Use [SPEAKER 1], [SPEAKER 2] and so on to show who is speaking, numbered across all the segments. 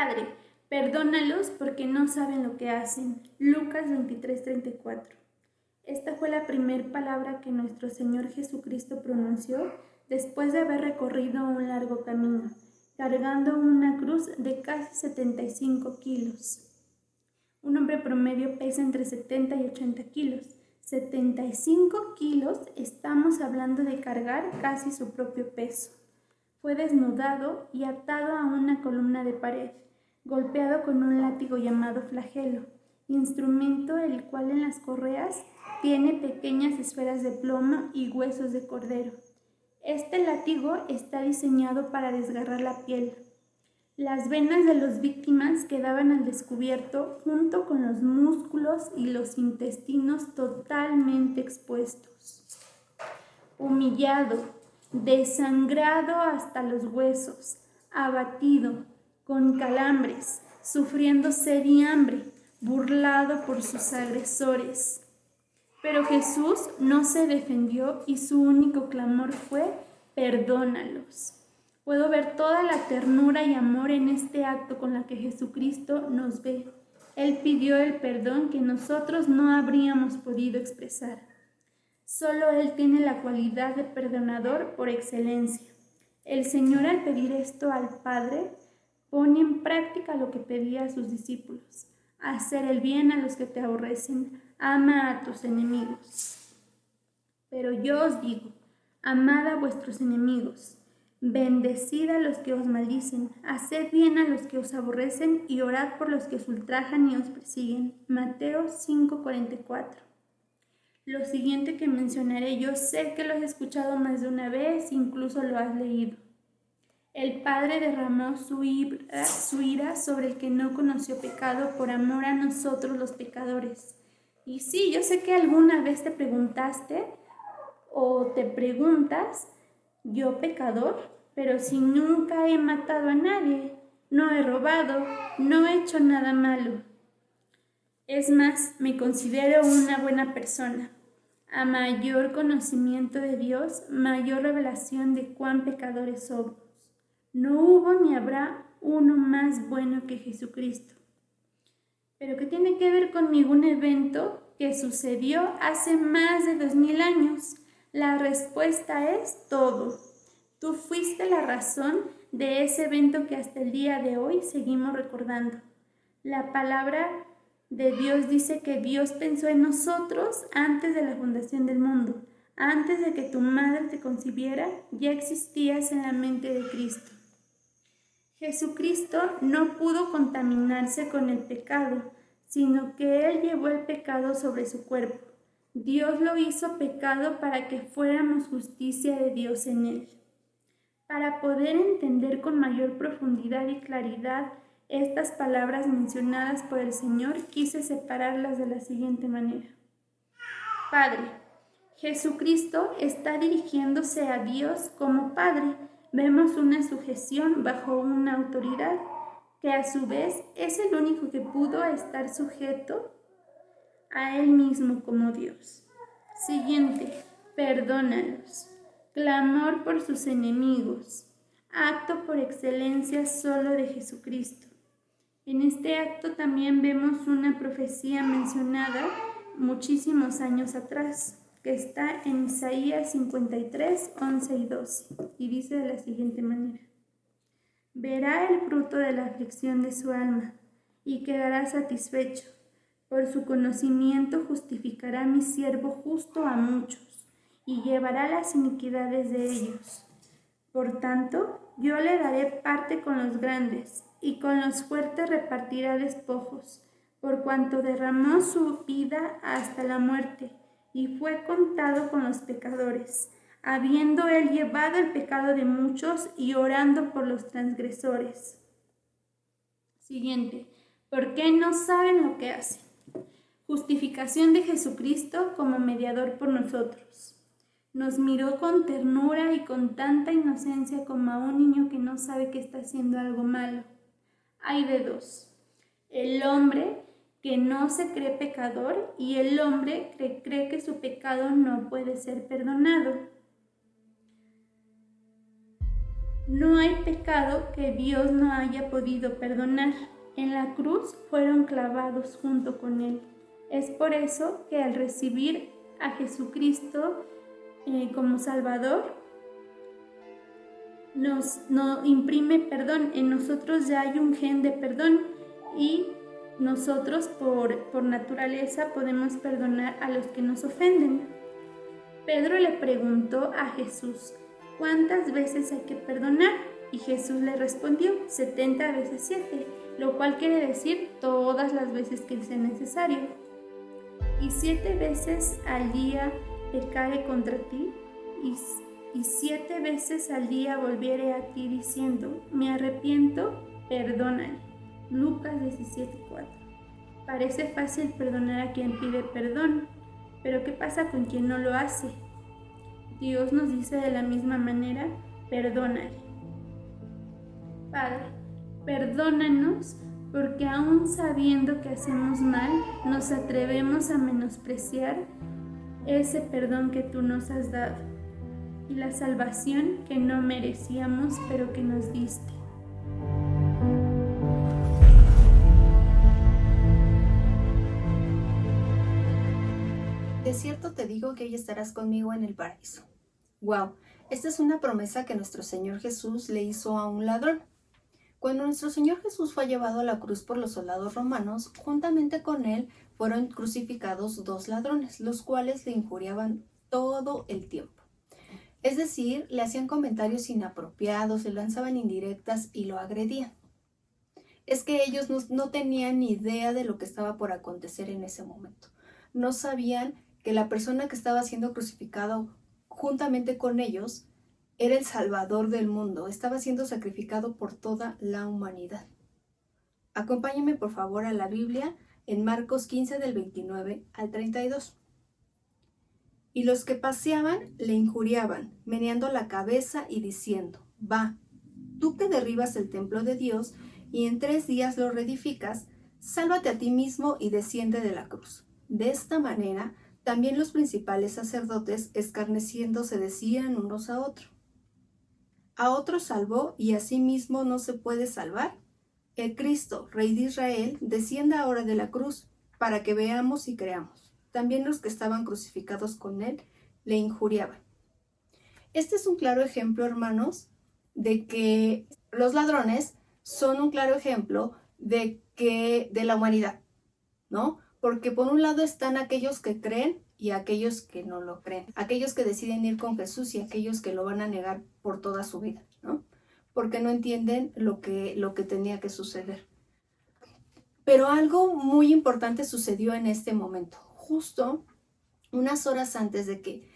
[SPEAKER 1] Padre, perdónalos porque no saben lo que hacen. Lucas 23:34. Esta fue la primera palabra que nuestro Señor Jesucristo pronunció después de haber recorrido un largo camino, cargando una cruz de casi 75 kilos. Un hombre promedio pesa entre 70 y 80 kilos. 75 kilos, estamos hablando de cargar casi su propio peso. Fue desnudado y atado a una columna de pared, golpeado con un látigo llamado flagelo, instrumento el cual en las correas tiene pequeñas esferas de plomo y huesos de cordero. Este látigo está diseñado para desgarrar la piel. Las venas de las víctimas quedaban al descubierto junto con los músculos y los intestinos totalmente expuestos. Humillado, desangrado hasta los huesos, abatido, con calambres, sufriendo sed y hambre, burlado por sus agresores. Pero Jesús no se defendió y su único clamor fue: perdónalos. Puedo ver toda la ternura y amor en este acto con la que Jesucristo nos ve. Él pidió el perdón que nosotros no habríamos podido expresar. Solo Él tiene la cualidad de perdonador por excelencia. El Señor, al pedir esto al Padre, pone en práctica lo que pedía a sus discípulos: hacer el bien a los que te aborrecen, ama a tus enemigos. Pero yo os digo, amad a vuestros enemigos, bendecid a los que os maldicen, haced bien a los que os aborrecen y orad por los que os ultrajan y os persiguen. Mateo 5:44. Lo siguiente que mencionaré, yo sé que lo has escuchado más de una vez, incluso lo has leído. El Padre derramó su ira sobre el que no conoció pecado por amor a nosotros los pecadores. Y sí, yo sé que alguna vez te preguntaste o te preguntas: ¿yo pecador? Pero si nunca he matado a nadie, no he robado, no he hecho nada malo. Es más, me considero una buena persona. A mayor conocimiento de Dios, mayor revelación de cuán pecadores somos. No hubo ni habrá uno más bueno que Jesucristo. ¿Pero qué tiene que ver conmigo un evento que sucedió hace más de 2000 años? La respuesta es todo. Tú fuiste la razón de ese evento que hasta el día de hoy seguimos recordando. La palabra de Dios dice que Dios pensó en nosotros antes de la fundación del mundo. Antes de que tu madre te concibiera, ya existías en la mente de Cristo. Jesucristo no pudo contaminarse con el pecado, sino que Él llevó el pecado sobre su cuerpo. Dios lo hizo pecado para que fuéramos justicia de Dios en Él. Para poder entender con mayor profundidad y claridad estas palabras mencionadas por el Señor, quise separarlas de la siguiente manera. Padre, Jesucristo está dirigiéndose a Dios como Padre. Vemos una sujeción bajo una autoridad que a su vez es el único que pudo estar sujeto a Él mismo como Dios. Siguiente, perdónalos. Clamor por sus enemigos. Acto por excelencia solo de Jesucristo. En este acto también vemos una profecía mencionada muchísimos años atrás, que está en Isaías 53, 11 y 12, y dice de la siguiente manera: verá el fruto de la aflicción de su alma, y quedará satisfecho. Por su conocimiento justificará mi siervo justo a muchos, y llevará las iniquidades de ellos. Por tanto, yo le daré parte con los grandes, y con los fuertes repartirá despojos, por cuanto derramó su vida hasta la muerte, y fue contado con los pecadores, habiendo él llevado el pecado de muchos y orando por los transgresores. Siguiente, ¿por qué no saben lo que hacen? Justificación de Jesucristo como mediador por nosotros. Nos miró con ternura y con tanta inocencia como a un niño que no sabe que está haciendo algo malo. Hay de dos: el hombre que no se cree pecador y el hombre que cree que su pecado no puede ser perdonado. No hay pecado que Dios no haya podido perdonar. En la cruz fueron clavados junto con Él. Es por eso que al recibir a Jesucristo como Salvador, nos imprime perdón. En nosotros ya hay un gen de perdón y nosotros por naturaleza podemos perdonar a los que nos ofenden. Pedro le preguntó a Jesús, ¿cuántas veces hay que perdonar? Y Jesús le respondió, 70 veces 7, lo cual quiere decir todas las veces que sea necesario. Y 7 veces al día pecare contra ti, y 7 veces al día volviere a ti diciendo, me arrepiento, perdónale. Lucas 17:4. Parece fácil perdonar a quien pide perdón, pero ¿qué pasa con quien no lo hace? Dios nos dice de la misma manera, perdónale. Padre, perdónanos porque aún sabiendo que hacemos mal, nos atrevemos a menospreciar ese perdón que tú nos has dado y la salvación que no merecíamos, pero que nos diste.
[SPEAKER 2] De cierto te digo que hoy estarás conmigo en el paraíso. ¡Wow! Esta es una promesa que nuestro Señor Jesús le hizo a un ladrón. Cuando nuestro Señor Jesús fue llevado a la cruz por los soldados romanos, juntamente con él fueron crucificados 2 ladrones, los cuales le injuriaban todo el tiempo. Es decir, le hacían comentarios inapropiados, le lanzaban indirectas y lo agredían. Es que ellos no tenían ni idea de lo que estaba por acontecer en ese momento. No sabían que la persona que estaba siendo crucificado juntamente con ellos era el Salvador del mundo, estaba siendo sacrificado por toda la humanidad. Acompáñenme por favor a la Biblia en Marcos 15 del 29 al 32. Y los que paseaban le injuriaban, meneando la cabeza y diciendo, va, tú que derribas el templo de Dios y en 3 días lo reedificas, sálvate a ti mismo y desciende de la cruz. De esta manera, también los principales sacerdotes, escarneciendo, se decían unos a otros, ¿a otro salvó y a sí mismo no se puede salvar? El Cristo, Rey de Israel, descienda ahora de la cruz, para que veamos y creamos. También los que estaban crucificados con él le injuriaban. Este es un claro ejemplo, hermanos, de que los ladrones son un claro ejemplo de la humanidad, ¿no? Porque por un lado están aquellos que creen y aquellos que no lo creen, aquellos que deciden ir con Jesús y aquellos que lo van a negar por toda su vida, ¿no? Porque no entienden lo que tenía que suceder. Pero algo muy importante sucedió en este momento, justo unas horas antes de que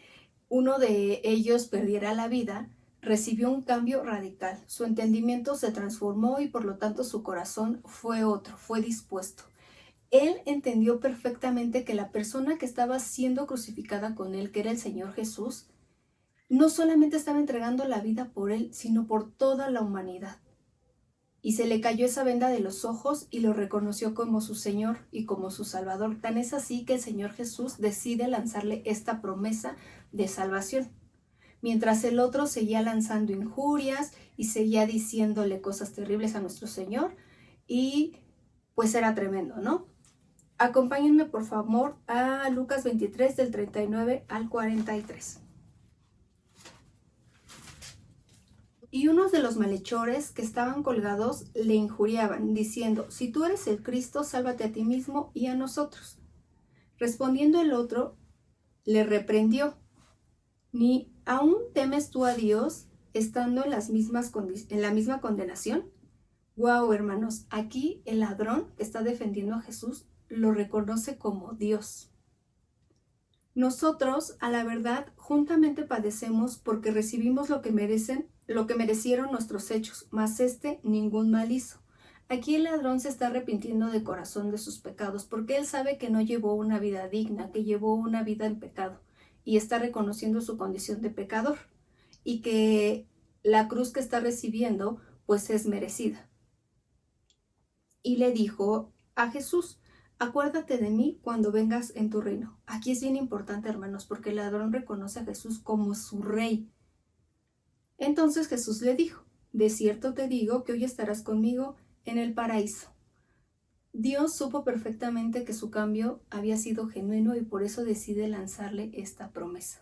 [SPEAKER 2] uno de ellos perdiera la vida, recibió un cambio radical. Su entendimiento se transformó y por lo tanto su corazón fue otro, fue dispuesto. Él entendió perfectamente que la persona que estaba siendo crucificada con él, que era el Señor Jesús, no solamente estaba entregando la vida por él, sino por toda la humanidad. Y se le cayó esa venda de los ojos y lo reconoció como su Señor y como su Salvador. Tan es así que el Señor Jesús decide lanzarle esta promesa de salvación. Mientras el otro seguía lanzando injurias y seguía diciéndole cosas terribles a nuestro Señor, y pues era tremendo, ¿no? Acompáñenme por favor a Lucas 23 del 39 al 43. Y unos de los malhechores que estaban colgados le injuriaban, diciendo, si tú eres el Cristo, sálvate a ti mismo y a nosotros. Respondiendo el otro, le reprendió, ¿ni aún temes tú a Dios estando en la misma condenación? Wow, hermanos, aquí el ladrón que está defendiendo a Jesús lo reconoce como Dios. Nosotros, a la verdad, juntamente padecemos porque recibimos lo que merecieron nuestros hechos, mas ningún mal hizo. Aquí el ladrón se está arrepintiendo de corazón de sus pecados porque él sabe que no llevó una vida digna, que llevó una vida en pecado y está reconociendo su condición de pecador y que la cruz que está recibiendo pues es merecida. Y le dijo a Jesús, acuérdate de mí cuando vengas en tu reino. Aquí es bien importante, hermanos, porque el ladrón reconoce a Jesús como su rey. Entonces Jesús le dijo, De cierto te digo que hoy estarás conmigo en el paraíso. Dios supo perfectamente que su cambio había sido genuino y por eso decide lanzarle esta promesa.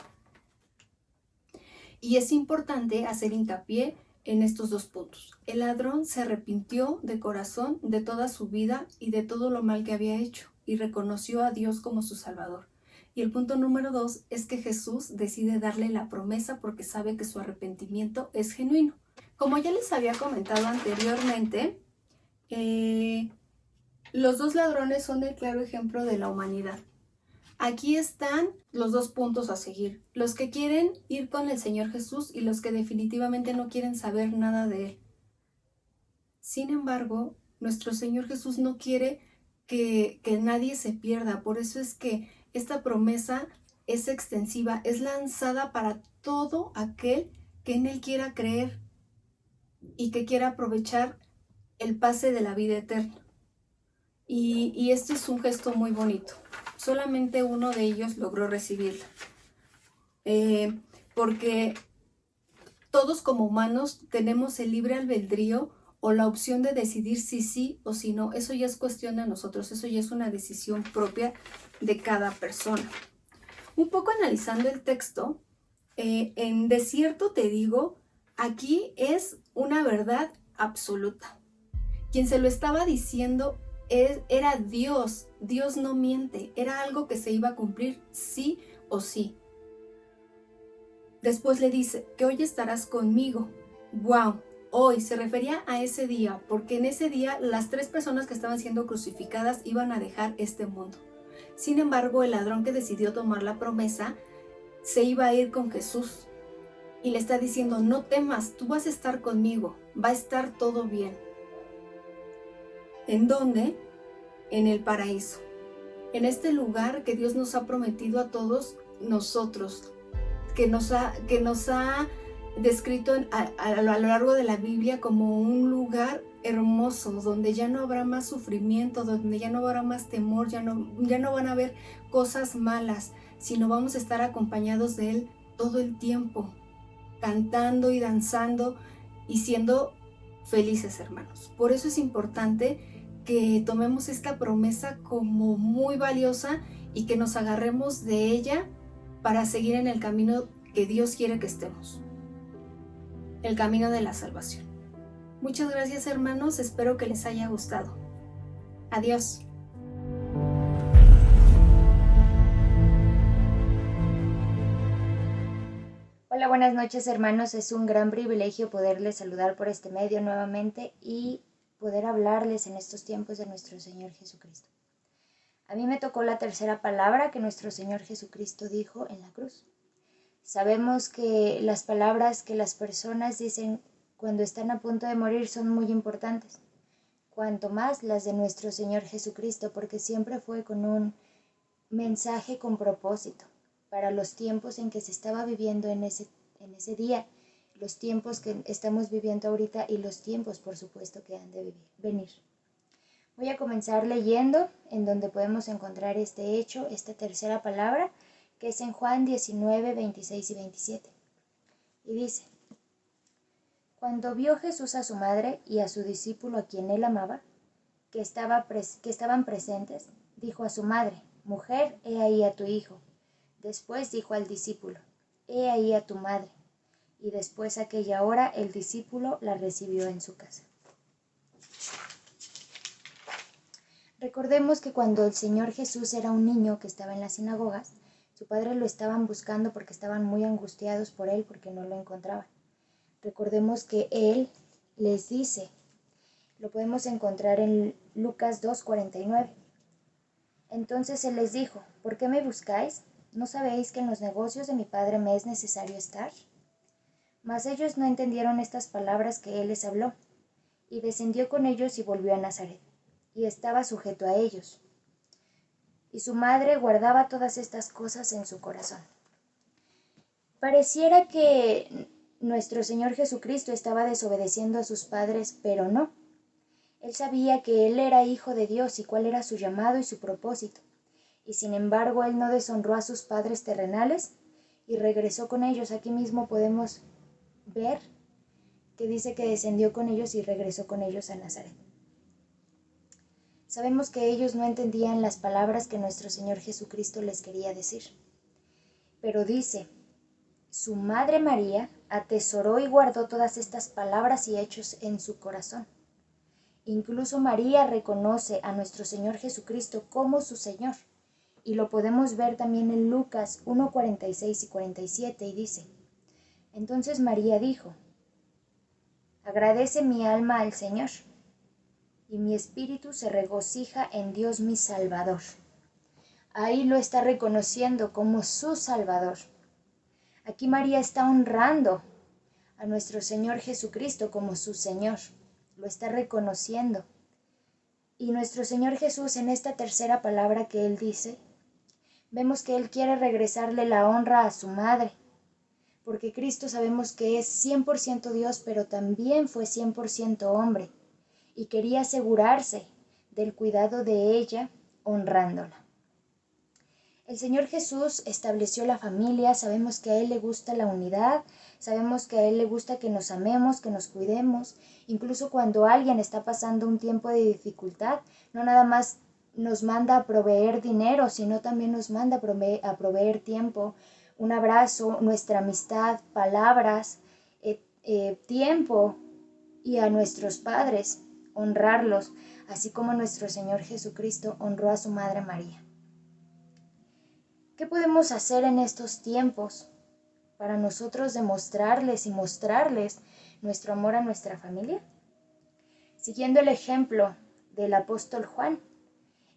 [SPEAKER 2] Y es importante hacer hincapié en estos dos puntos. El ladrón se arrepintió de corazón de toda su vida y de todo lo mal que había hecho y reconoció a Dios como su Salvador. Y el punto número 2 es que Jesús decide darle la promesa porque sabe que su arrepentimiento es genuino. Como ya les había comentado anteriormente, los dos ladrones son el claro ejemplo de la humanidad. Aquí están los dos puntos a seguir, los que quieren ir con el Señor Jesús y los que definitivamente no quieren saber nada de Él. Sin embargo, nuestro Señor Jesús no quiere que nadie se pierda, por eso es que esta promesa es extensiva, es lanzada para todo aquel que en Él quiera creer y que quiera aprovechar el pase de la vida eterna. Y este es un gesto muy bonito. Solamente uno de ellos logró recibirla. Porque todos como humanos tenemos el libre albedrío o la opción de decidir si sí o si no. Eso ya es cuestión de nosotros, eso ya es una decisión propia de cada persona. Un poco analizando el texto, en de cierto te digo, aquí es una verdad absoluta. Quien se lo estaba diciendo era Dios. Dios no miente, era algo que se iba a cumplir sí o sí. Después le dice que hoy estarás conmigo. ¡Wow! Hoy se refería a ese día, porque en ese día las 3 personas que estaban siendo crucificadas iban a dejar este mundo. Sin embargo, el ladrón que decidió tomar la promesa se iba a ir con Jesús y le está diciendo, no temas, tú vas a estar conmigo, va a estar todo bien. ¿En dónde? En el paraíso. En este lugar que Dios nos ha prometido a todos nosotros, que nos ha descrito a lo largo de la Biblia como un lugar hermoso, donde ya no habrá más sufrimiento, donde ya no habrá más temor, ya no van a haber cosas malas, sino vamos a estar acompañados de Él todo el tiempo, cantando y danzando y siendo felices, hermanos. Por eso es importante que tomemos esta promesa como muy valiosa y que nos agarremos de ella para seguir en el camino que Dios quiere que estemos, el camino de la salvación. Muchas gracias, hermanos, espero que les haya gustado. Adiós.
[SPEAKER 3] Hola, buenas noches, hermanos. Es un gran privilegio poderles saludar por este medio nuevamente y poder hablarles en estos tiempos de nuestro Señor Jesucristo. A mí me tocó la tercera palabra que nuestro Señor Jesucristo dijo en la cruz. Sabemos que las palabras que las personas dicen cuando están a punto de morir son muy importantes, cuanto más las de nuestro Señor Jesucristo, porque siempre fue con un mensaje con propósito para los tiempos en que se estaba viviendo en ese día, los tiempos que estamos viviendo ahorita y los tiempos, por supuesto, que han de venir. Voy a comenzar leyendo en donde podemos encontrar este hecho, esta tercera palabra, que es en Juan 19, 26 y 27. Y dice, cuando vio Jesús a su madre y a su discípulo a quien él amaba, que estaban presentes, dijo a su madre, mujer, he ahí a tu hijo. Después dijo al discípulo, he ahí a tu madre. Y después aquella hora el discípulo la recibió en su casa. Recordemos que cuando el Señor Jesús era un niño que estaba en las sinagogas, su padre lo estaban buscando porque estaban muy angustiados por él porque no lo encontraban. Recordemos que él les dice, lo podemos encontrar en Lucas 2:49. Entonces él les dijo, ¿por qué me buscáis? ¿No sabéis que en los negocios de mi padre me es necesario estar? Mas ellos no entendieron estas palabras que él les habló, y descendió con ellos y volvió a Nazaret, y estaba sujeto a ellos. Y su madre guardaba todas estas cosas en su corazón. Pareciera que nuestro Señor Jesucristo estaba desobedeciendo a sus padres, pero no. Él sabía que él era hijo de Dios y cuál era su llamado y su propósito. Y sin embargo, él no deshonró a sus padres terrenales y regresó con ellos. Aquí mismo podemos ver que dice que descendió con ellos y regresó con ellos a Nazaret. Sabemos que ellos no entendían las palabras que nuestro Señor Jesucristo les quería decir. Pero dice, su madre María atesoró y guardó todas estas palabras y hechos en su corazón. Incluso María reconoce a nuestro Señor Jesucristo como su Señor. Y lo podemos ver también en Lucas 1:46 y 47 y dice, entonces María dijo, agradece mi alma al Señor, y mi espíritu se regocija en Dios mi Salvador. Ahí lo está reconociendo como su Salvador. Aquí María está honrando a nuestro Señor Jesucristo como su Señor. Lo está reconociendo. Y nuestro Señor Jesús, en esta tercera palabra que Él dice, vemos que Él quiere regresarle la honra a su madre. Porque Cristo sabemos que es 100% Dios, pero también fue 100% hombre. Y quería asegurarse del cuidado de ella, honrándola. El Señor Jesús estableció la familia, sabemos que a Él le gusta la unidad, sabemos que a Él le gusta que nos amemos, que nos cuidemos, incluso cuando alguien está pasando un tiempo de dificultad, no nada más nos manda a proveer dinero, sino también nos manda a proveer tiempo, un abrazo, nuestra amistad, palabras, tiempo, y a nuestros padres, honrarlos, así como nuestro Señor Jesucristo honró a su Madre María. ¿Qué podemos hacer en estos tiempos para nosotros demostrarles y mostrarles nuestro amor a nuestra familia? Siguiendo el ejemplo del apóstol Juan,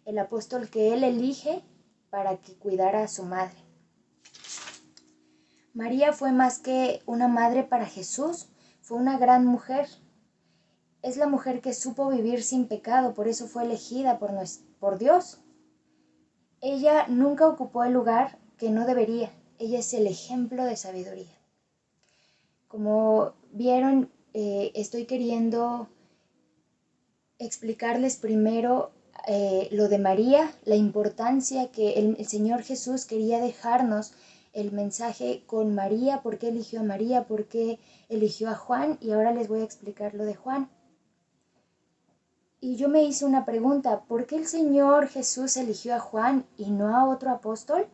[SPEAKER 3] el apóstol que él elige para que cuidara a su madre. María fue más que una madre para Jesús, fue una gran mujer. Es la mujer que supo vivir sin pecado, por eso fue elegida por Dios. Ella nunca ocupó el lugar que no debería. Ella es el ejemplo de sabiduría. Como vieron, estoy queriendo explicarles primero lo de María, la importancia que el Señor Jesús quería dejarnos el mensaje con María, por qué eligió a María, por qué eligió a Juan, y ahora les voy a explicar lo de Juan. Y yo me hice una pregunta, ¿por qué el Señor Jesús eligió a Juan y no a otro apóstol?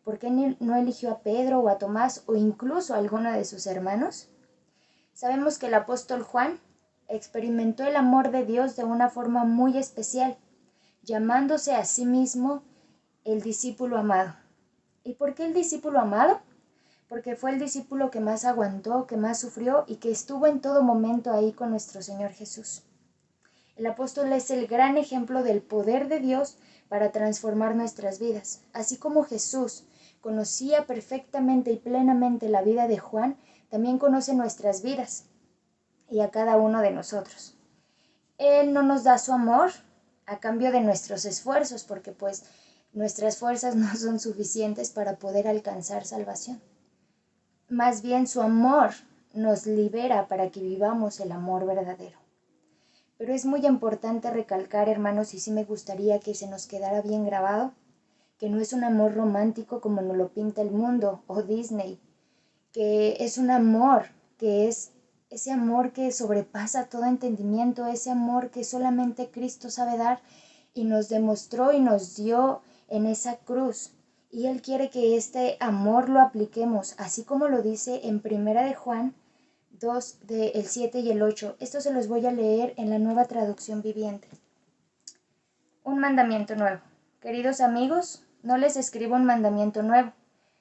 [SPEAKER 3] ¿Por qué no eligió a Pedro o a Tomás o incluso a alguno de sus hermanos? Sabemos que el apóstol Juan experimentó el amor de Dios de una forma muy especial, llamándose a sí mismo el discípulo amado. ¿Y por qué el discípulo amado? Porque fue el discípulo que más aguantó, que más sufrió y que estuvo en todo momento ahí con nuestro Señor Jesús. El apóstol es el gran ejemplo del poder de Dios para transformar nuestras vidas. Así como Jesús conocía perfectamente y plenamente la vida de Juan, también conoce nuestras vidas y a cada uno de nosotros. Él no nos da su amor a cambio de nuestros esfuerzos, porque pues nuestras fuerzas no son suficientes para poder alcanzar salvación. Más bien su amor nos libera para que vivamos el amor verdadero. Pero es muy importante recalcar, hermanos, y sí me gustaría que se nos quedara bien grabado, que no es un amor romántico como nos lo pinta el mundo o Disney, que es un amor que es ese amor que sobrepasa todo entendimiento, ese amor que solamente Cristo sabe dar y nos demostró y nos dio en esa cruz. Y Él quiere que este amor lo apliquemos, así como lo dice en 1 de Juan 2, del 7 y el 8. Esto se los voy a leer en la Nueva Traducción Viviente. Un mandamiento nuevo. Queridos amigos, no les escribo un mandamiento nuevo,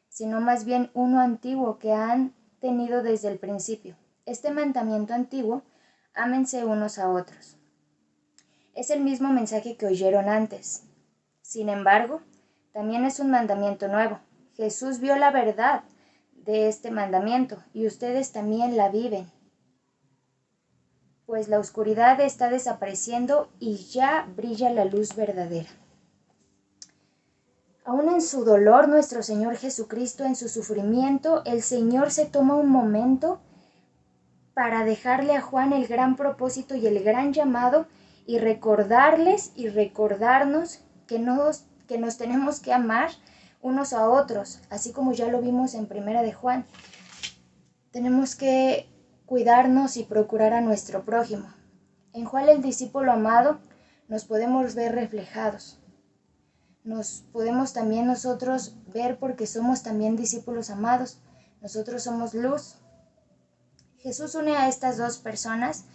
[SPEAKER 3] sino más bien uno antiguo que han tenido desde el principio. Este mandamiento antiguo, ámense unos a otros. Es el mismo mensaje que oyeron antes. Sin embargo, también es un mandamiento nuevo. Jesús vio la verdad de este mandamiento y ustedes también la viven, pues la oscuridad está desapareciendo y ya brilla la luz verdadera. Aún en su dolor, nuestro Señor Jesucristo, en su sufrimiento, el Señor se toma un momento para dejarle a Juan el gran propósito y el gran llamado y recordarles y recordarnos que nos tenemos que amar unos a otros, así como ya lo vimos en 1 de Juan. Tenemos que cuidarnos y procurar a nuestro prójimo. En Juan el discípulo amado nos podemos ver reflejados. Nos podemos también nosotros ver porque somos también discípulos amados. Nosotros somos luz. Jesús une a estas dos personas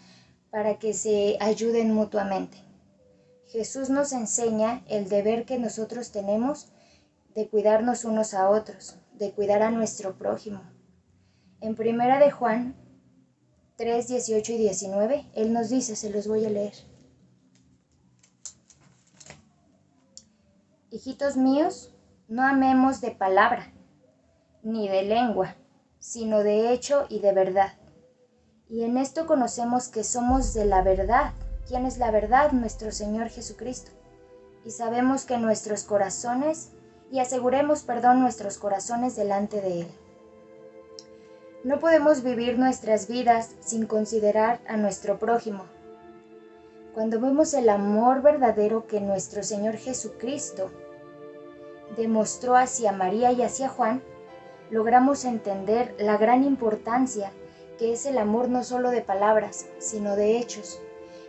[SPEAKER 3] para que se ayuden mutuamente. Jesús nos enseña el deber que nosotros tenemos de cuidarnos unos a otros, de cuidar a nuestro prójimo. En 1 de Juan 3, 18 y 19, Él nos dice, se los voy a leer. Hijitos míos, no amemos de palabra, ni de lengua, sino de hecho y de verdad. Y en esto conocemos que somos de la verdad. ¿Quién es la verdad? Nuestro Señor Jesucristo. Y sabemos que nuestros corazones, nuestros corazones delante de Él. No podemos vivir nuestras vidas sin considerar a nuestro prójimo. Cuando vemos el amor verdadero que nuestro Señor Jesucristo demostró hacia María y hacia Juan, logramos entender la gran importancia que es el amor no solo de palabras, sino de hechos.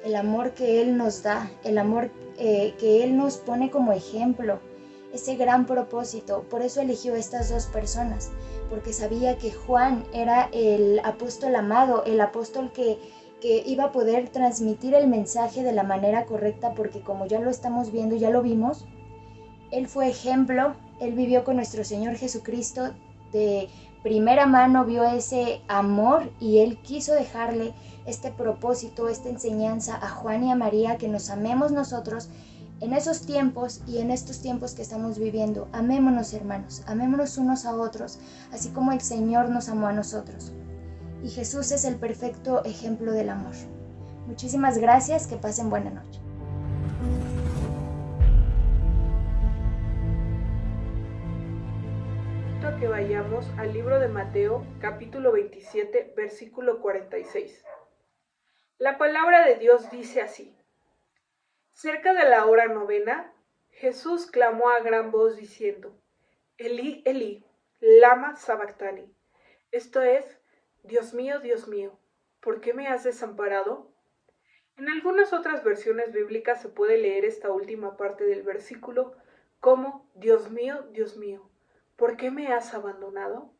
[SPEAKER 3] El amor que Él nos da, el amor que Él nos pone como ejemplo, ese gran propósito. Por eso eligió estas dos personas, porque sabía que Juan era el apóstol amado, el apóstol que iba a poder transmitir el mensaje de la manera correcta, porque como ya lo estamos viendo, ya lo vimos, Él fue ejemplo, Él vivió con nuestro Señor Jesucristo, de primera mano vio ese amor y Él quiso dejarle este propósito, esta enseñanza a Juan y a María, que nos amemos nosotros en esos tiempos y en estos tiempos que estamos viviendo. Amémonos, hermanos, amémonos unos a otros, así como el Señor nos amó a nosotros. Y Jesús es el perfecto ejemplo del amor. Muchísimas gracias, que pasen buena noche.
[SPEAKER 4] Que vayamos al libro de Mateo, capítulo 27, versículo 46. La palabra de Dios dice así: cerca de la hora novena, Jesús clamó a gran voz diciendo: Elí, Elí, lama sabactani. Esto es: Dios mío, ¿por qué me has desamparado? En algunas otras versiones bíblicas se puede leer esta última parte del versículo como: Dios mío, ¿por qué me has abandonado?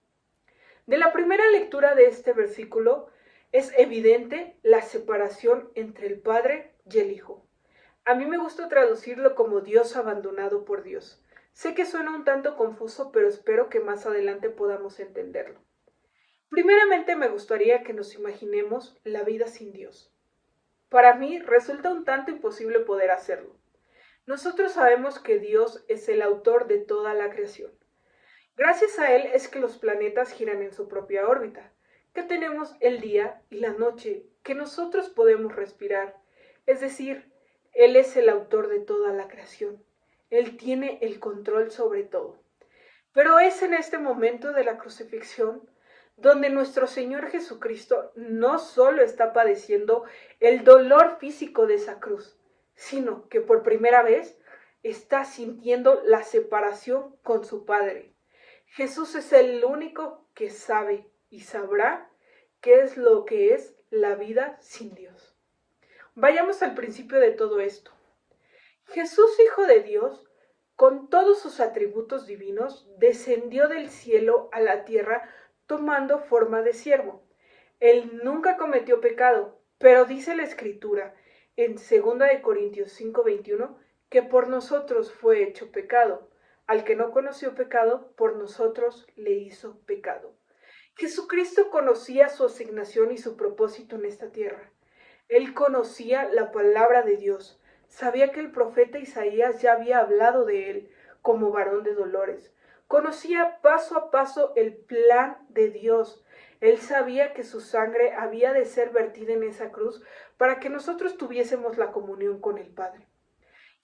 [SPEAKER 4] De la primera lectura de este versículo es evidente la separación entre el Padre y el Hijo. A mí me gusta traducirlo como Dios abandonado por Dios. Sé que suena un tanto confuso, pero espero que más adelante podamos entenderlo. Primeramente me gustaría que nos imaginemos la vida sin Dios. Para mí resulta un tanto imposible poder hacerlo. Nosotros sabemos que Dios es el autor de toda la creación. Gracias a Él es que los planetas giran en su propia órbita, que tenemos el día y la noche, que nosotros podemos respirar. Es decir, Él es el autor de toda la creación. Él tiene el control sobre todo. Pero es en este momento de la crucifixión donde nuestro Señor Jesucristo no solo está padeciendo el dolor físico de esa cruz, sino que por primera vez está sintiendo la separación con su Padre. Jesús es el único que sabe y sabrá qué es lo que es la vida sin Dios. Vayamos al principio de todo esto. Jesús, Hijo de Dios, con todos sus atributos divinos, descendió del cielo a la tierra tomando forma de siervo. Él nunca cometió pecado, pero dice la Escritura en 2 Corintios 5:21 que por nosotros fue hecho pecado. Al que no conoció pecado, por nosotros le hizo pecado. Jesucristo conocía su asignación y su propósito en esta tierra. Él conocía la palabra de Dios. Sabía que el profeta Isaías ya había hablado de él como varón de dolores. Conocía paso a paso el plan de Dios. Él sabía que su sangre había de ser vertida en esa cruz para que nosotros tuviésemos la comunión con el Padre.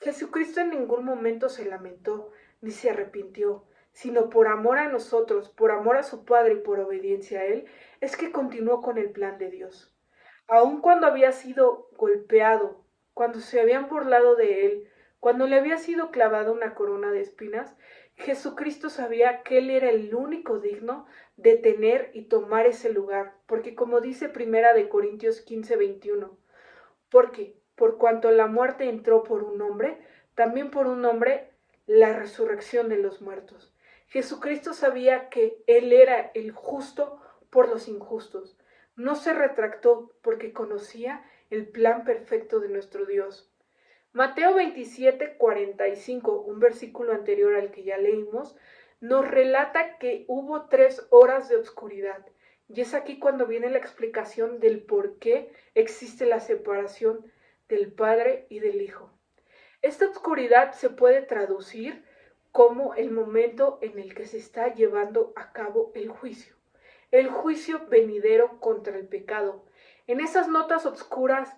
[SPEAKER 4] Jesucristo en ningún momento se lamentó ni se arrepintió, sino por amor a nosotros, por amor a su Padre y por obediencia a Él, es que continuó con el plan de Dios. Aun cuando había sido golpeado, cuando se habían burlado de Él, cuando le había sido clavada una corona de espinas, Jesucristo sabía que Él era el único digno de tener y tomar ese lugar, porque como dice 1 Corintios 15:21, porque por cuanto la muerte entró por un hombre, también por un hombre la resurrección de los muertos. Jesucristo sabía que Él era el justo por los injustos. No se retractó porque conocía el plan perfecto de nuestro Dios. Mateo 27:45, un versículo anterior al que ya leímos, nos relata que hubo 3 horas de oscuridad. Y es aquí cuando viene la explicación del por qué existe la separación del Padre y del Hijo. Esta oscuridad se puede traducir como el momento en el que se está llevando a cabo el juicio venidero contra el pecado. En esas notas oscuras,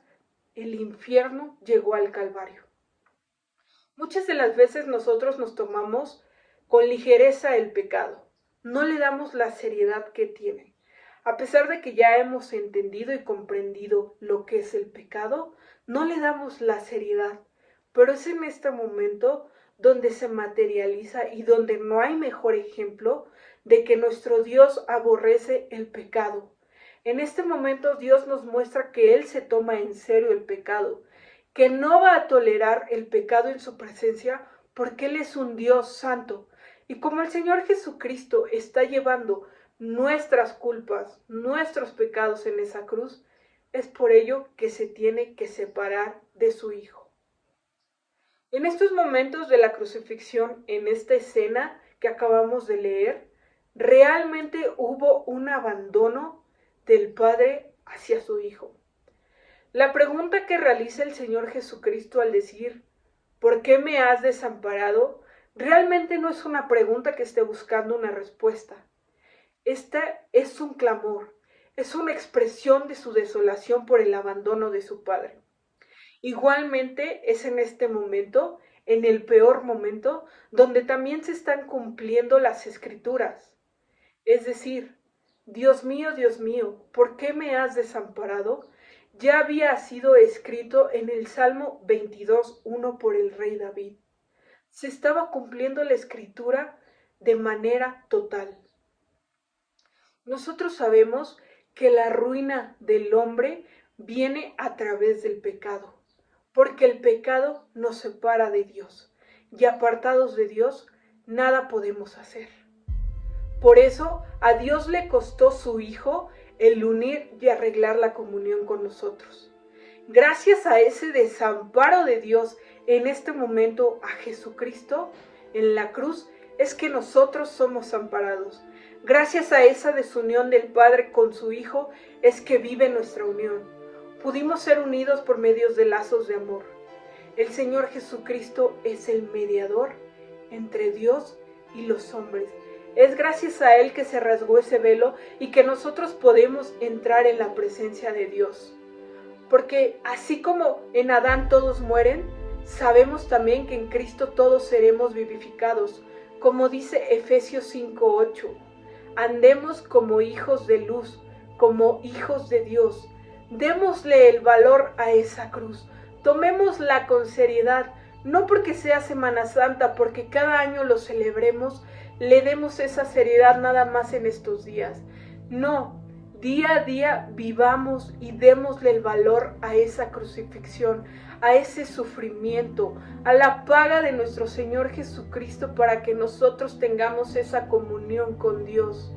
[SPEAKER 4] el infierno llegó al Calvario. Muchas de las veces nosotros nos tomamos con ligereza el pecado, no le damos la seriedad que tiene. A pesar de que ya hemos entendido y comprendido lo que es el pecado, no le damos la seriedad. Pero es en este momento donde se materializa y donde no hay mejor ejemplo de que nuestro Dios aborrece el pecado. En este momento Dios nos muestra que Él se toma en serio el pecado, que no va a tolerar el pecado en su presencia porque Él es un Dios santo. Y como el Señor Jesucristo está llevando nuestras culpas, nuestros pecados en esa cruz, es por ello que se tiene que separar de su Hijo. En estos momentos de la crucifixión, en esta escena que acabamos de leer, realmente hubo un abandono del Padre hacia su Hijo. La pregunta que realiza el Señor Jesucristo al decir, ¿por qué me has desamparado?, realmente no es una pregunta que esté buscando una respuesta. Esta es un clamor, es una expresión de su desolación por el abandono de su Padre. Igualmente es en este momento, en el peor momento, donde también se están cumpliendo las Escrituras. Es decir, Dios mío, ¿por qué me has desamparado?, ya había sido escrito en el Salmo 22:1 por el rey David. Se estaba cumpliendo la Escritura de manera total. Nosotros sabemos que la ruina del hombre viene a través del pecado, porque el pecado nos separa de Dios, y apartados de Dios, nada podemos hacer. Por eso, a Dios le costó su Hijo el unir y arreglar la comunión con nosotros. Gracias a ese desamparo de Dios en este momento a Jesucristo en la cruz, es que nosotros somos amparados. Gracias a esa desunión del Padre con su Hijo, es que vive nuestra unión. Pudimos ser unidos por medios de lazos de amor. El Señor Jesucristo es el mediador entre Dios y los hombres. Es gracias a Él que se rasgó ese velo y que nosotros podemos entrar en la presencia de Dios. Porque así como en Adán todos mueren, sabemos también que en Cristo todos seremos vivificados. Como dice Efesios 5:8, andemos como hijos de luz, como hijos de Dios. Démosle el valor a esa cruz. Tomémosla con seriedad, no porque sea Semana Santa, porque cada año lo celebremos, le demos esa seriedad nada más en estos días. No, día a día vivamos y démosle el valor a esa crucifixión, a ese sufrimiento, a la paga de nuestro Señor Jesucristo para que nosotros tengamos esa comunión con Dios.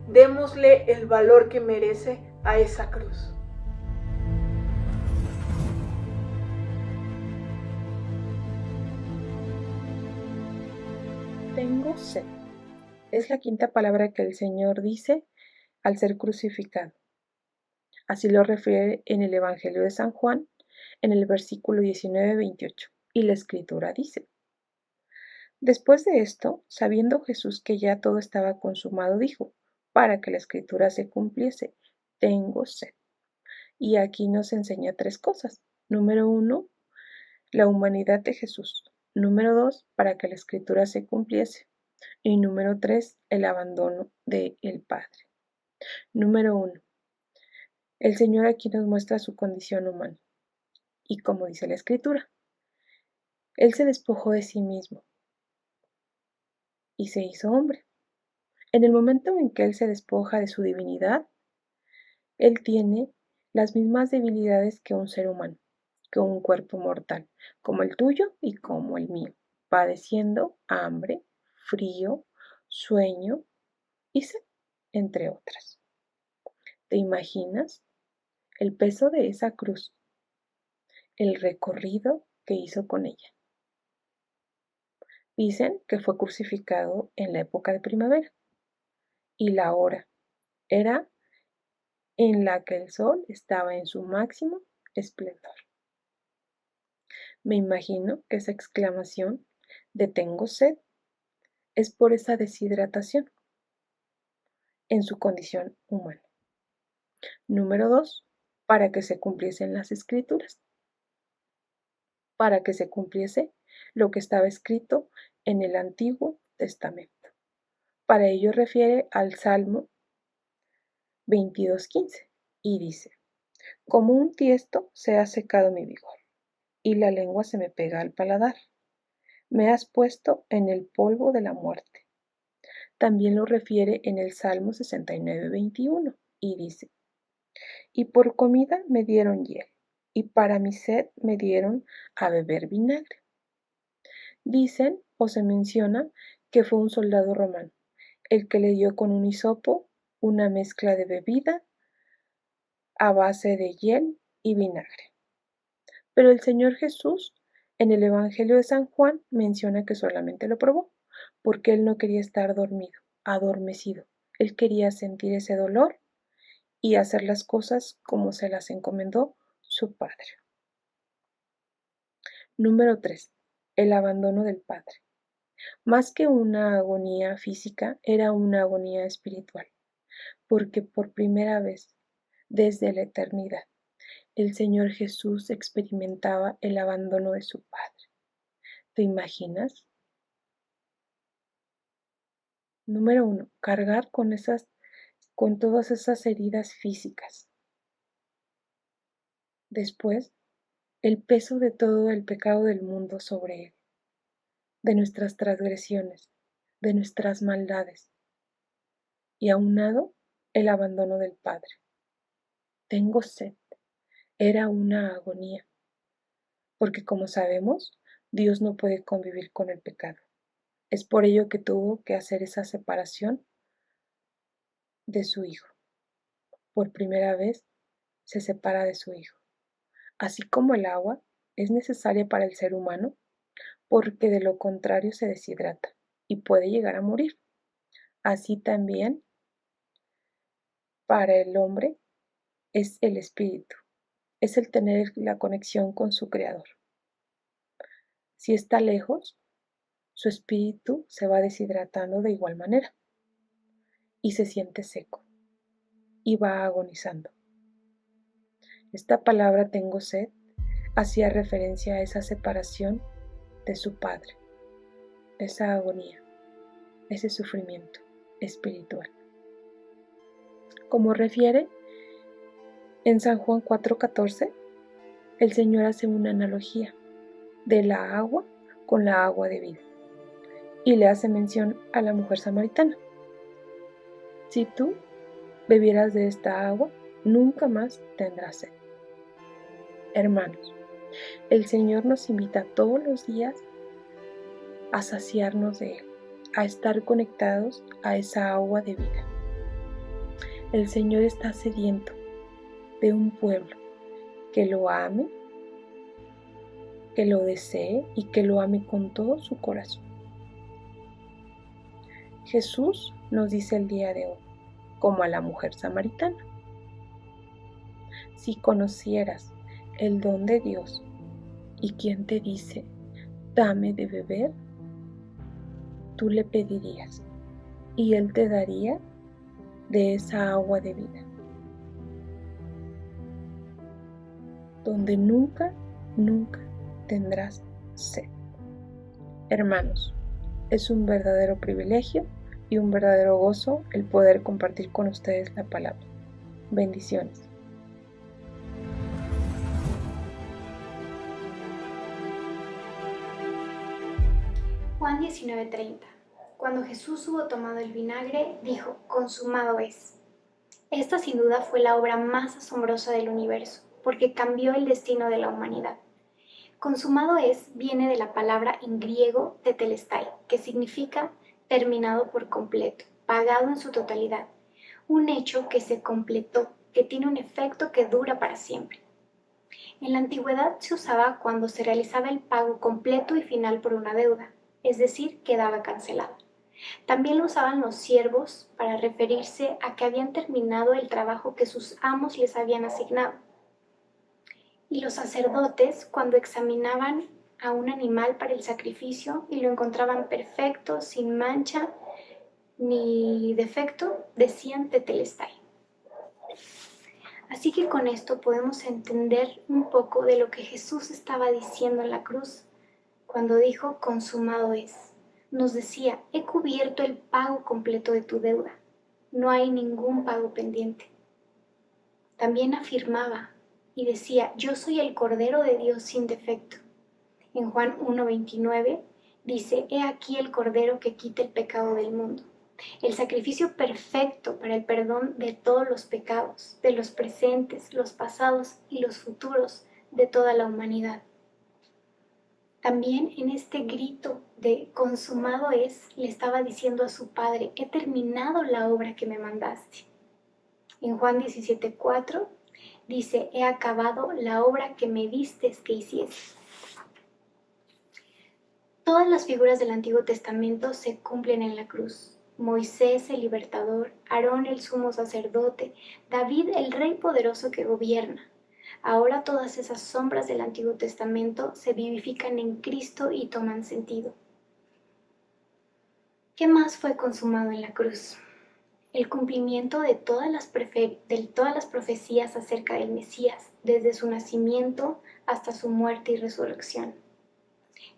[SPEAKER 4] Démosle el valor que merece a esa cruz.
[SPEAKER 5] Tengo sed. Es la quinta palabra que el Señor dice al ser crucificado. Así lo refiere en el Evangelio de San Juan, en el versículo 19-28. Y la Escritura dice: después de esto, sabiendo Jesús que ya todo estaba consumado, dijo, para que la Escritura se cumpliese, tengo sed. Y aquí nos enseña 3 cosas. Número 1, la humanidad de Jesús. Número 2, para que la Escritura se cumpliese. Y número 3, el abandono del Padre. Número 1, el Señor aquí nos muestra su condición humana. Y como dice la Escritura, Él se despojó de sí mismo. y se hizo hombre. En el momento en que Él se despoja de su divinidad, Él tiene las mismas debilidades que un ser humano, que un cuerpo mortal, como el tuyo y como el mío, padeciendo hambre, frío, sueño y sed, entre otras. ¿Te imaginas el peso de esa cruz, el recorrido que hizo con ella? Dicen que fue crucificado en la época de primavera y la hora era en la que el sol estaba en su máximo esplendor. Me imagino que esa exclamación de tengo sed es por esa deshidratación en su condición humana. Número 2, para que se cumpliesen las escrituras, para que se cumpliese lo que estaba escrito en el Antiguo Testamento. Para ello refiere al Salmo 22:15 y dice, como un tiesto se ha secado mi vigor y la lengua se me pega al paladar. Me has puesto en el polvo de la muerte. También lo refiere en el Salmo 69:21 y dice, y por comida me dieron hiel, y para mi sed me dieron a beber vinagre. Dicen o se menciona que fue un soldado romano el que le dio con un hisopo una mezcla de bebida a base de hiel y vinagre. Pero el Señor Jesús en el Evangelio de San Juan menciona que solamente lo probó, porque Él no quería estar dormido, adormecido. Él quería sentir ese dolor y hacer las cosas como se las encomendó su Padre. Número 3. El abandono del Padre. Más que una agonía física, era una agonía espiritual, porque por primera vez desde la eternidad, el Señor Jesús experimentaba el abandono de su Padre. ¿Te imaginas? Número 1. Cargar con todas esas heridas físicas. Después, el peso de todo el pecado del mundo sobre Él, de nuestras transgresiones, de nuestras maldades, y aunado el abandono del Padre. Tengo sed. Era una agonía, porque como sabemos, Dios no puede convivir con el pecado. Es por ello que tuvo que hacer esa separación de su Hijo. Por primera vez se separa de su Hijo. Así como el agua es necesaria para el ser humano, porque de lo contrario se deshidrata y puede llegar a morir. Así también para el hombre es el espíritu, es el tener la conexión con su Creador. Si está lejos, su espíritu se va deshidratando de igual manera y se siente seco y va agonizando. Esta palabra tengo sed hacía referencia a esa separación de su Padre, esa agonía, ese sufrimiento espiritual. Como refiere en San Juan 4:14, el Señor hace una analogía de la agua con la agua de vida y le hace mención a la mujer samaritana. Si tú bebieras de esta agua, nunca más tendrás sed. Hermanos, el Señor nos invita todos los días a saciarnos de Él, a estar conectados a esa agua de vida. El Señor está sediento de un pueblo que lo ame, que lo desee y que lo ame con todo su corazón. Jesús nos dice el día de hoy, como a la mujer samaritana, si conocieras el don de Dios y quien te dice, dame de beber, tú le pedirías y Él te daría de esa agua de vida, donde nunca, nunca tendrás sed. Hermanos, es un verdadero privilegio y un verdadero gozo el poder compartir con ustedes la palabra. Bendiciones.
[SPEAKER 1] Juan 19:30.
[SPEAKER 6] Cuando Jesús hubo tomado el vinagre, dijo: consumado es. Esta sin duda fue la obra más asombrosa del universo, porque cambió el destino de la humanidad. Consumado es viene de la palabra en griego tetelestai, que significa terminado por completo, pagado en su totalidad, un hecho que se completó, que tiene un efecto que dura para siempre. En la antigüedad se usaba cuando se realizaba el pago completo y final por una deuda, es decir, quedaba cancelada. También lo usaban los siervos para referirse a que habían terminado el trabajo que sus amos les habían asignado. Y los sacerdotes, cuando examinaban a un animal para el sacrificio y lo encontraban perfecto, sin mancha ni defecto, decían tetelestai. Así que con esto podemos entender un poco de lo que Jesús estaba diciendo en la cruz cuando dijo: consumado es. Nos decía: he cubierto el pago completo de tu deuda, no hay ningún pago pendiente. También afirmaba y decía: yo soy el Cordero de Dios sin defecto. En Juan 1:29 dice: he aquí el Cordero que quita el pecado del mundo. El sacrificio perfecto para el perdón de todos los pecados, de los presentes, los pasados y los futuros de toda la humanidad. También en este grito de consumado es, le estaba diciendo a su Padre: he terminado la obra que me mandaste. En Juan 17:4 dice: he acabado la obra que me diste que hiciese. Todas las figuras del Antiguo Testamento se cumplen en la cruz. Moisés el libertador, Aarón el sumo sacerdote, David el rey poderoso que gobierna. Ahora todas esas sombras del Antiguo Testamento se vivifican en Cristo y toman sentido. ¿Qué más fue consumado en la cruz? El cumplimiento de todas las profecías acerca del Mesías, desde su nacimiento hasta su muerte y resurrección.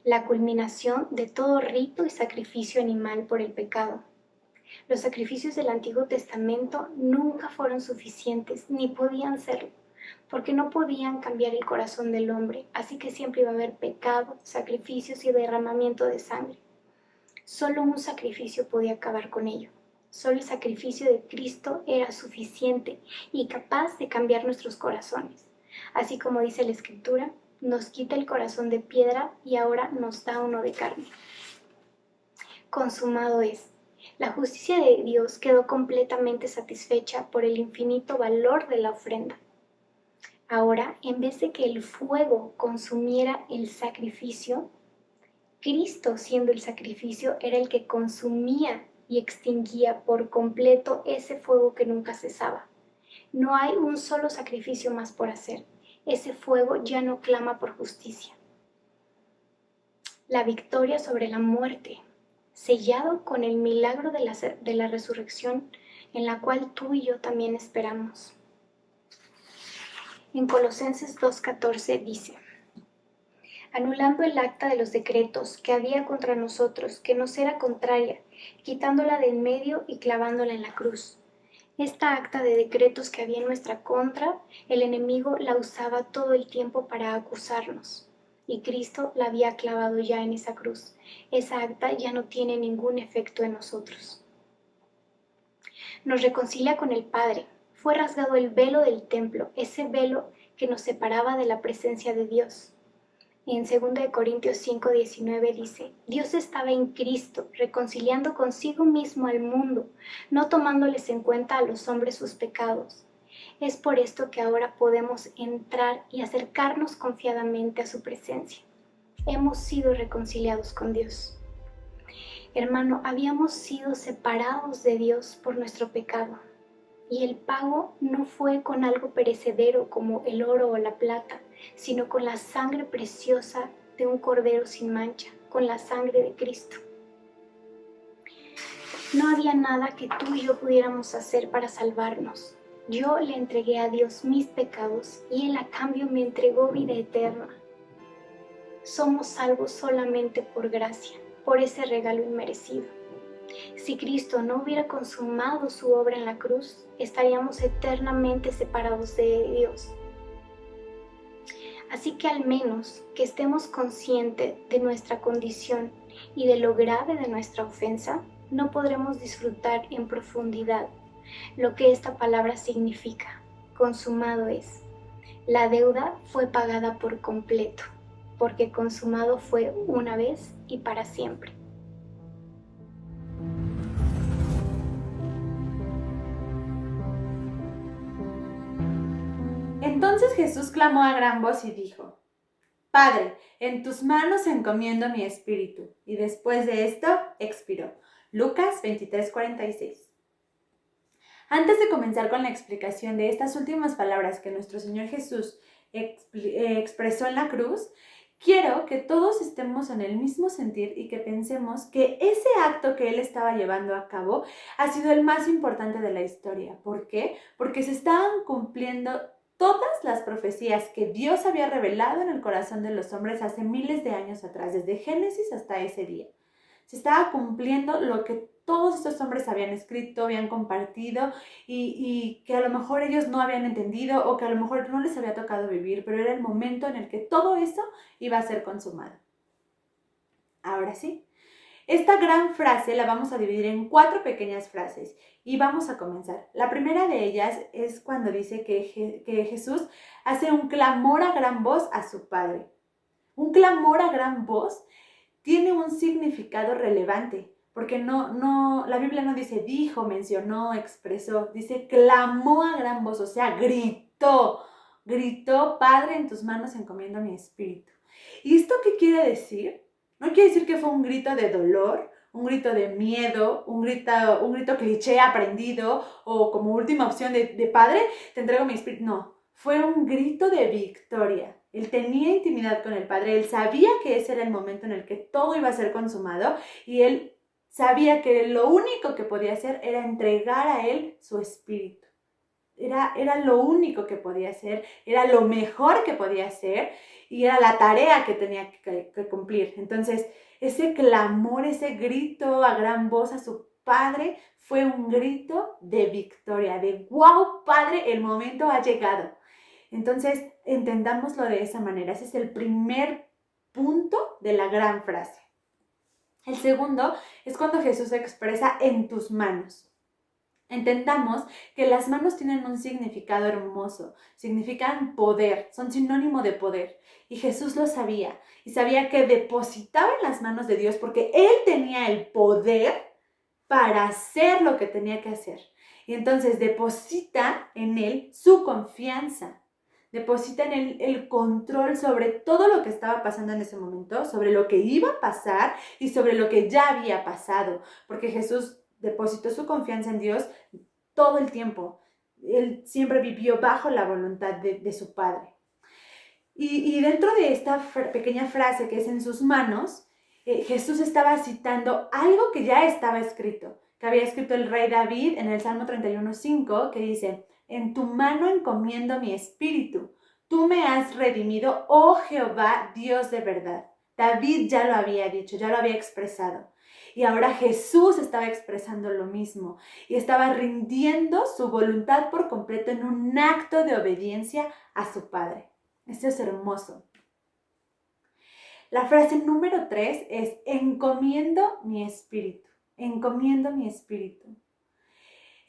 [SPEAKER 6] La culminación de todo rito y sacrificio animal por el pecado. Los sacrificios del Antiguo Testamento nunca fueron suficientes, ni podían serlo, porque no podían cambiar el corazón del hombre, así que siempre iba a haber pecado, sacrificios y derramamiento de sangre. Solo un sacrificio podía acabar con ello. Solo el sacrificio de Cristo era suficiente y capaz de cambiar nuestros corazones. Así como dice la Escritura: nos quita el corazón de piedra y ahora nos da uno de carne. Consumado es. La justicia de Dios quedó completamente satisfecha por el infinito valor de la ofrenda. Ahora, en vez de que el fuego consumiera el sacrificio, Cristo, siendo el sacrificio, era el que consumía y extinguía por completo ese fuego que nunca cesaba. No hay un solo sacrificio más por hacer. Ese fuego ya no clama por justicia. La victoria sobre la muerte, sellado con el milagro de la resurrección, en la cual tú y yo también esperamos. En Colosenses 2:14 dice: anulando el acta de los decretos que había contra nosotros, que nos era contraria, quitándola de en medio y clavándola en la cruz. Esta acta de decretos que había en nuestra contra, el enemigo la usaba todo el tiempo para acusarnos. Y Cristo la había clavado ya en esa cruz. Esa acta ya no tiene ningún efecto en nosotros. Nos reconcilia con el Padre. Fue rasgado el velo del templo, ese velo que nos separaba de la presencia de Dios. En 2 Corintios 5:19 dice: Dios estaba en Cristo, reconciliando consigo mismo al mundo, no tomándoles en cuenta a los hombres sus pecados. Es por esto que ahora podemos entrar y acercarnos confiadamente a su presencia. Hemos sido reconciliados con Dios. Hermano, habíamos sido separados de Dios por nuestro pecado. Y el pago no fue con algo perecedero como el oro o la plata, sino con la sangre preciosa de un cordero sin mancha, con la sangre de Cristo. No había nada que tú y yo pudiéramos hacer para salvarnos. Yo le entregué a Dios mis pecados y Él a cambio me entregó vida eterna. Somos salvos solamente por gracia, por ese regalo inmerecido. Si Cristo no hubiera consumado su obra en la cruz, estaríamos eternamente separados de Dios. Así que al menos que estemos conscientes de nuestra condición y de lo grave de nuestra ofensa, no podremos disfrutar en profundidad lo que esta palabra significa. Consumado es. La deuda fue pagada por completo, porque consumado fue una vez y para siempre.
[SPEAKER 1] Entonces Jesús clamó a gran voz y dijo: Padre, en tus manos encomiendo mi espíritu. Y después de esto expiró. Lucas 23:46. Antes de comenzar con la explicación de estas últimas palabras que nuestro Señor Jesús expresó en la cruz, quiero que todos estemos en el mismo sentir y que pensemos que ese acto que Él estaba llevando a cabo ha sido el más importante de la historia. ¿Por qué? Porque se estaban cumpliendo todas las profecías que Dios había revelado en el corazón de los hombres hace miles de años atrás, desde Génesis hasta ese día. Se estaba cumpliendo lo que todos estos hombres habían escrito, habían compartido y que a lo mejor ellos no habían entendido o que a lo mejor no les había tocado vivir, pero era el momento en el que todo eso iba a ser consumado. Ahora sí, esta gran frase la vamos a dividir en 4 pequeñas frases y vamos a comenzar. La primera de ellas es cuando dice que Jesús hace un clamor a gran voz a su Padre. Un clamor a gran voz tiene un significado relevante, porque la Biblia no dice dijo, mencionó, expresó, dice clamó a gran voz, o sea, gritó, Padre, en tus manos encomiendo mi espíritu. ¿Y esto qué quiere decir? No quiere decir que fue un grito de dolor, un grito de miedo, un grito cliché aprendido o como última opción de Padre, te entrego mi espíritu. No, fue un grito de victoria. Él tenía intimidad con el Padre, él sabía que ese era el momento en el que todo iba a ser consumado y él sabía que lo único que podía hacer era entregar a él su espíritu. Era lo único que podía hacer, era lo mejor que podía hacer y era la tarea que tenía que cumplir. Entonces, ese clamor, ese grito a gran voz a su Padre fue un grito de victoria, de ¡wow, Padre, el momento ha llegado! Entonces, entendámoslo de esa manera. Ese es el primer punto de la gran frase. El segundo es cuando Jesús expresa en tus manos. Entendamos que las manos tienen un significado hermoso, significan poder, son sinónimo de poder. Y Jesús lo sabía, y sabía que depositaba en las manos de Dios porque Él tenía el poder para hacer lo que tenía que hacer. Y entonces deposita en Él su confianza, deposita en Él el control sobre todo lo que estaba pasando en ese momento, sobre lo que iba a pasar y sobre lo que ya había pasado, porque Jesús depositó su confianza en Dios todo el tiempo. Él siempre vivió bajo la voluntad de su Padre. Y dentro de esta pequeña frase que es en sus manos, Jesús estaba citando algo que ya estaba escrito, que había escrito el rey David en el Salmo 31:5, que dice: en tu mano encomiendo mi espíritu, tú me has redimido, oh Jehová, Dios de verdad. David ya lo había dicho, ya lo había expresado. Y ahora Jesús estaba expresando lo mismo y estaba rindiendo su voluntad por completo en un acto de obediencia a su Padre. Esto es hermoso. La frase número 3 es: encomiendo mi espíritu. Encomiendo mi espíritu.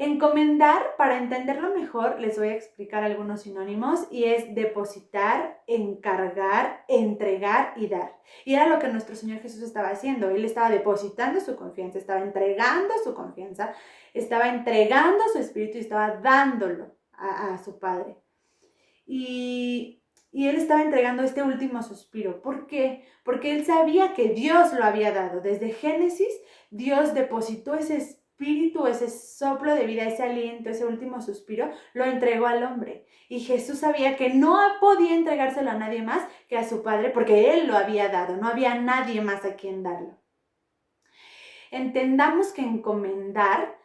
[SPEAKER 1] Encomendar, para entenderlo mejor, les voy a explicar algunos sinónimos y es depositar, encargar, entregar y dar. Y era lo que nuestro Señor Jesús estaba haciendo. Él estaba depositando su confianza, estaba entregando su confianza, estaba entregando su espíritu y estaba dándolo a su Padre. Y Él estaba entregando este último suspiro. ¿Por qué? Porque Él sabía que Dios lo había dado. Desde Génesis, Dios depositó ese espíritu, ese soplo de vida, ese aliento, ese último suspiro, lo entregó al hombre. Y Jesús sabía que no podía entregárselo a nadie más que a su Padre, porque Él lo había dado, no había nadie más a quien darlo. Entendamos que encomendar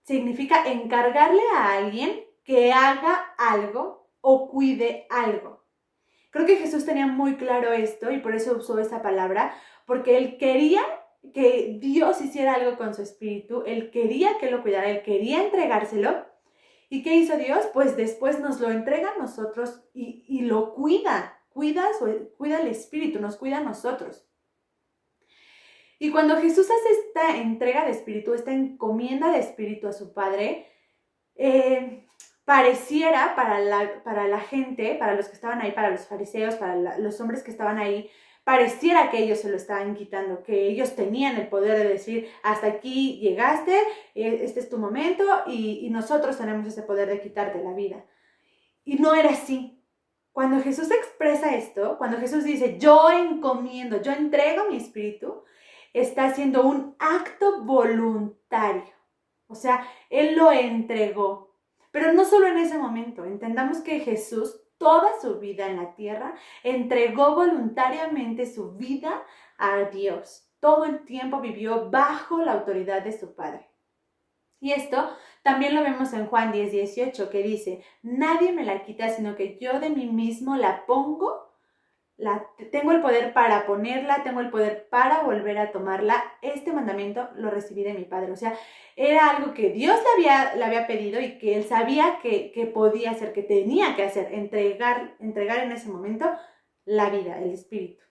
[SPEAKER 1] significa encargarle a alguien que haga algo o cuide algo. Creo que Jesús tenía muy claro esto y por eso usó esa palabra, porque Él quería que Dios hiciera algo con su espíritu, Él quería que lo cuidara, Él quería entregárselo. ¿Y qué hizo Dios? Pues después nos lo entrega a nosotros y lo cuida. cuida el Espíritu, nos cuida a nosotros. Y cuando Jesús hace esta entrega de Espíritu, esta encomienda de Espíritu a su Padre, pareciera para la gente, para los que estaban ahí, para los fariseos, para los hombres que estaban ahí, pareciera que ellos se lo estaban quitando, que ellos tenían el poder de decir, hasta aquí llegaste, este es tu momento, y nosotros tenemos ese poder de quitarte la vida. Y no era así. Cuando Jesús expresa esto, cuando Jesús dice, yo encomiendo, yo entrego mi espíritu, está haciendo un acto voluntario. O sea, Él lo entregó. Pero no solo en ese momento. Entendamos que Jesús, toda su vida en la tierra, entregó voluntariamente su vida a Dios. Todo el tiempo vivió bajo la autoridad de su Padre. Y esto también lo vemos en Juan 10:18, que dice, nadie me la quita, sino que yo de mí mismo la pongo. Tengo el poder para ponerla, tengo el poder para volver a tomarla. Este mandamiento lo recibí de mi Padre. O sea, era algo que Dios le había pedido y que Él sabía que podía hacer, que tenía que hacer, entregar en ese momento la vida, el espíritu.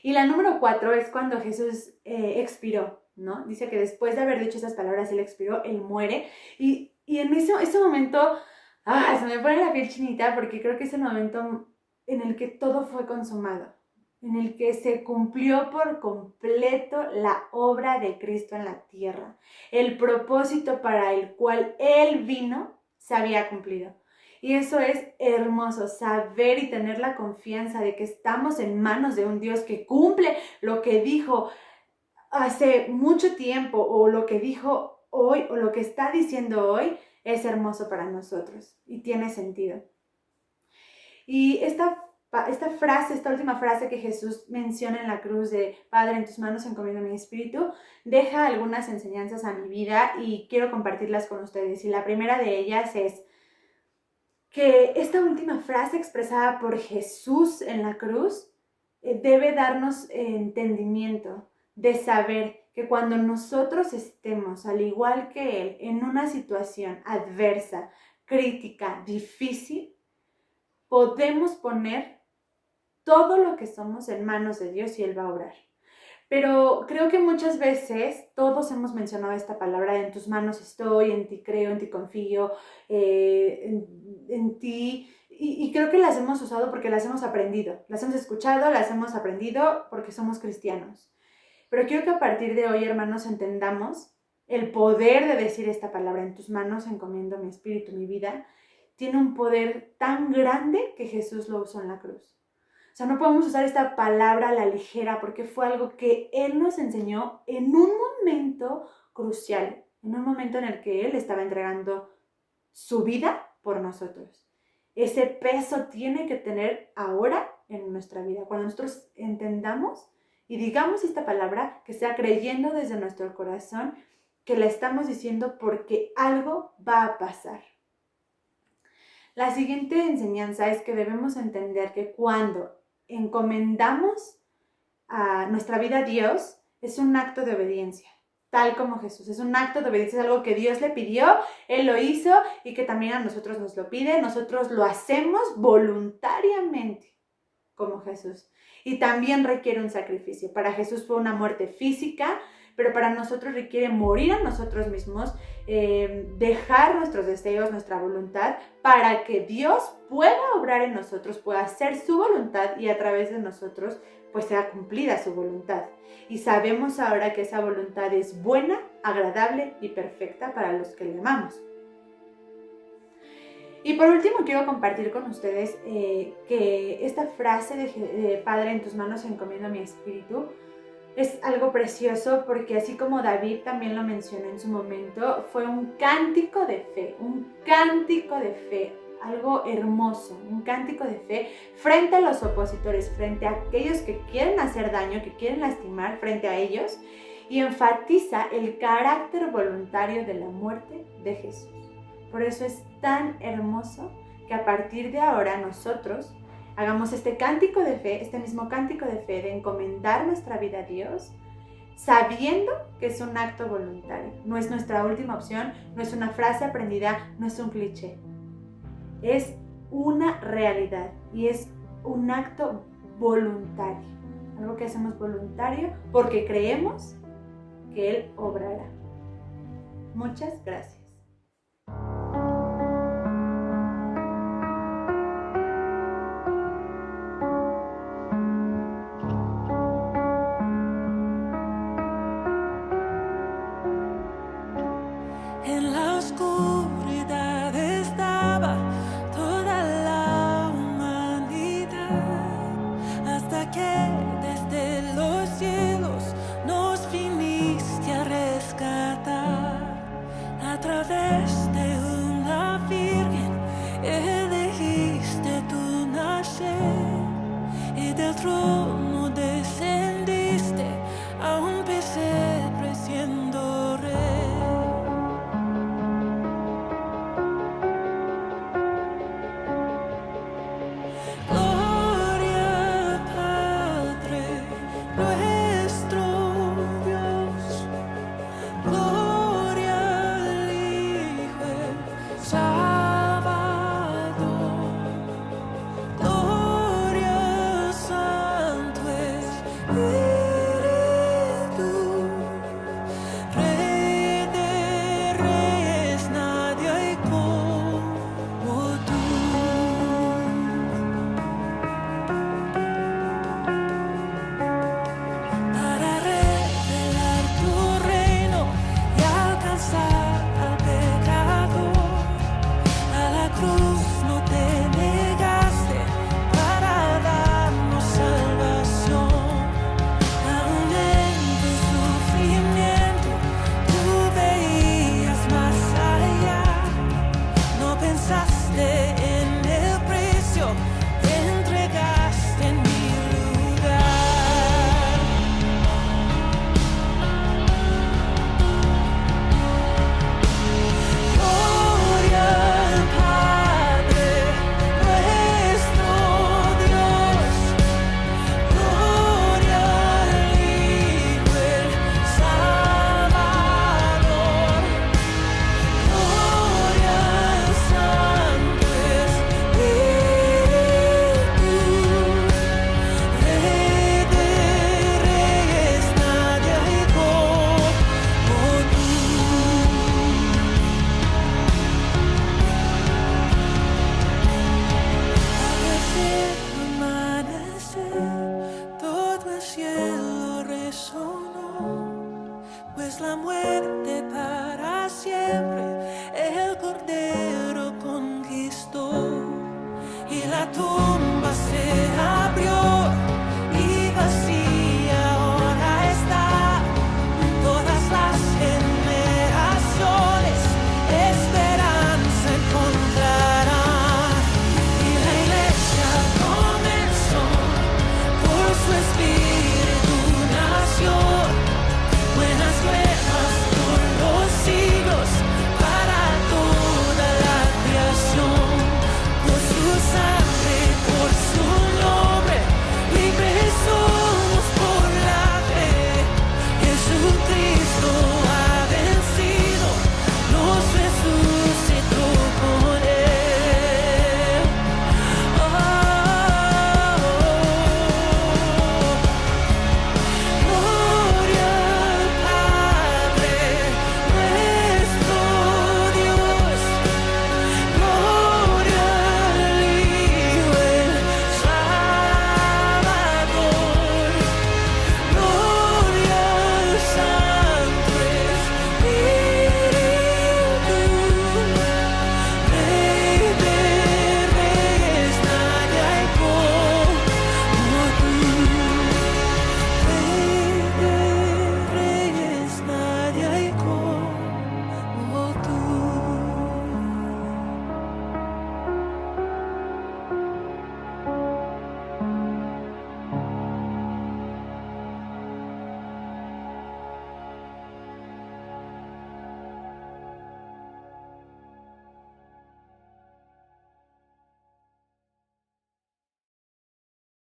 [SPEAKER 1] Y la número 4 es cuando Jesús expiró, ¿no? Dice que después de haber dicho esas palabras, Él expiró, Él muere. Y en ese momento, se me pone la piel chinita porque creo que es el momento en el que todo fue consumado, en el que se cumplió por completo la obra de Cristo en la tierra. El propósito para el cual Él vino se había cumplido. Y eso es hermoso, saber y tener la confianza de que estamos en manos de un Dios que cumple lo que dijo hace mucho tiempo, o lo que dijo hoy, o lo que está diciendo hoy, es hermoso para nosotros y tiene sentido. Y esta última frase que Jesús menciona en la cruz de Padre, en tus manos encomiendo mi espíritu, deja algunas enseñanzas a mi vida y quiero compartirlas con ustedes. Y la primera de ellas es que esta última frase expresada por Jesús en la cruz debe darnos entendimiento de saber que cuando nosotros estemos, al igual que Él, en una situación adversa, crítica, difícil, podemos poner todo lo que somos en manos de Dios y Él va a obrar. Pero creo que muchas veces todos hemos mencionado esta palabra, en tus manos estoy, en ti creo, en ti confío, en ti. Y creo que las hemos usado porque las hemos aprendido, las hemos escuchado, las hemos aprendido porque somos cristianos. Pero quiero que a partir de hoy, hermanos, entendamos el poder de decir esta palabra, en tus manos encomiendo mi espíritu, mi vida. Tiene un poder tan grande que Jesús lo usó en la cruz. O sea, no podemos usar esta palabra a la ligera porque fue algo que Él nos enseñó en un momento crucial, en un momento en el que Él estaba entregando su vida por nosotros. Ese peso tiene que tener ahora en nuestra vida. Cuando nosotros entendamos y digamos esta palabra, que sea creyendo desde nuestro corazón, que la estamos diciendo porque algo va a pasar. La siguiente enseñanza es que debemos entender que cuando encomendamos a nuestra vida a Dios, es un acto de obediencia, tal como Jesús. Es un acto de obediencia, es algo que Dios le pidió, Él lo hizo y que también a nosotros nos lo pide. Nosotros lo hacemos voluntariamente, como Jesús. Y también requiere un sacrificio. Para Jesús fue una muerte física, pero para nosotros requiere morir a nosotros mismos, dejar nuestros deseos, nuestra voluntad, para que Dios pueda obrar en nosotros, pueda hacer su voluntad y a través de nosotros pues sea cumplida su voluntad. Y sabemos ahora que esa voluntad es buena, agradable y perfecta para los que le amamos. Y por último quiero compartir con ustedes que esta frase de Padre, en tus manos encomiendo mi espíritu, es algo precioso porque así como David también lo mencionó en su momento, fue un cántico de fe, algo hermoso, un cántico de fe frente a los opositores, frente a aquellos que quieren hacer daño, que quieren lastimar, frente a ellos, y enfatiza el carácter voluntario de la muerte de Jesús. Por eso es tan hermoso que a partir de ahora nosotros hagamos este cántico de fe, este mismo cántico de fe de encomendar nuestra vida a Dios, sabiendo que es un acto voluntario. No es nuestra última opción, no es una frase aprendida, no es un cliché. Es una realidad y es un acto voluntario, algo que hacemos voluntario porque creemos que Él obrará. Muchas gracias.
[SPEAKER 7] En la oscuridad estaba toda la humanidad, hasta que desde los cielos nos viniste a rescatar. A través de una virgen elegiste tu nacer, y del trono descendiste a un pesebre siendo rey. Pues la muerte para siempre